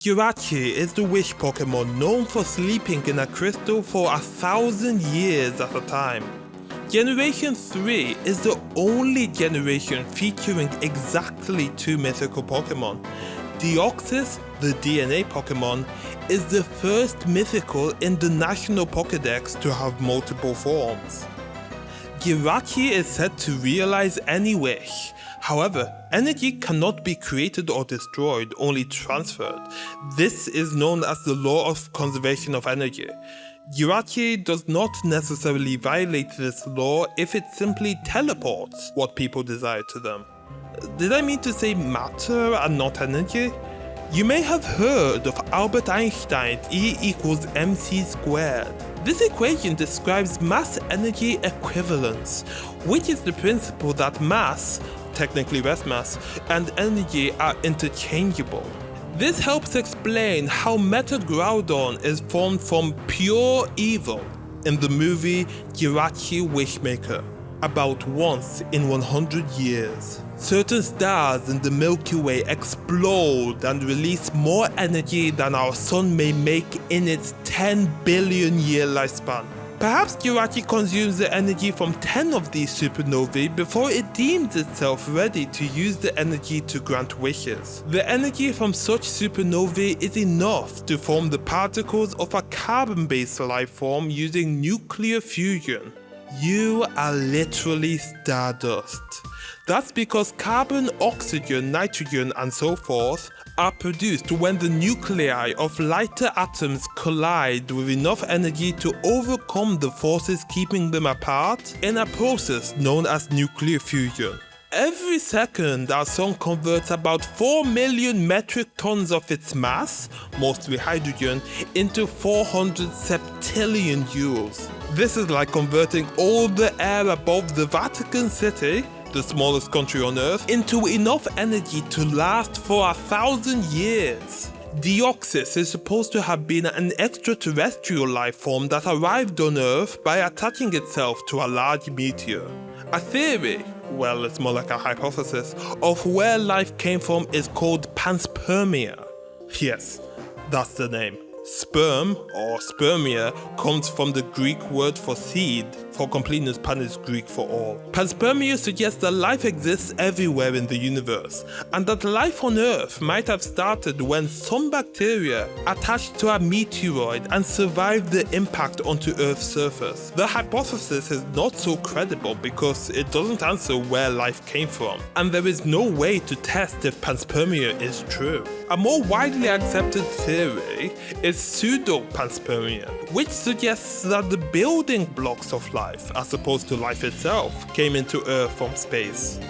Jirachi is the wish Pokemon known for sleeping in a crystal for 1,000 years at a time. Generation 3 is the only generation featuring exactly 2 mythical Pokemon. Deoxys, the DNA Pokemon, is the first mythical in the National Pokédex to have multiple forms. Jirachi is said to realize any wish. However, energy cannot be created or destroyed, only transferred. This is known as the law of conservation of energy. Jirachi does not necessarily violate this law if it simply teleports what people desire to them. Did I mean to say matter and not energy? You may have heard of Albert Einstein's E=mc². This equation describes mass-energy equivalence, which is the principle that mass, technically rest mass, and energy are interchangeable. This helps explain how Metagroudon is formed from pure evil in the movie Jirachi Wishmaker, about once in 100 years. Certain stars in the Milky Way explode and release more energy than our sun may make in its 10 billion year lifespan. Perhaps Jirachi consumes the energy from 10 of these supernovae before it deems itself ready to use the energy to grant wishes. The energy from such supernovae is enough to form the particles of a carbon-based life form using nuclear fusion. You are literally stardust. That's because carbon, oxygen, nitrogen, and so forth are produced when the nuclei of lighter atoms collide with enough energy to overcome the forces keeping them apart in a process known as nuclear fusion. Every second, our sun converts about 4 million metric tons of its mass, mostly hydrogen, into 400 septillion joules. This is like converting all the air above the Vatican City, the smallest country on Earth, into enough energy to last for 1,000 years. Deoxys is supposed to have been an extraterrestrial life form that arrived on Earth by attaching itself to a large meteor. A theory, well, it's more like a hypothesis, of where life came from is called panspermia. Yes, that's the name. Sperm, or spermia, comes from the Greek word for seed. For completeness, pan is Greek for all. Panspermia suggests that life exists everywhere in the universe, and that life on Earth might have started when some bacteria attached to a meteoroid and survived the impact onto Earth's surface. The hypothesis is not so credible because it doesn't answer where life came from, and there is no way to test if panspermia is true. A more widely accepted theory is pseudo-panspermia, which suggests that the building blocks of life, as opposed to life itself, came into Earth from space.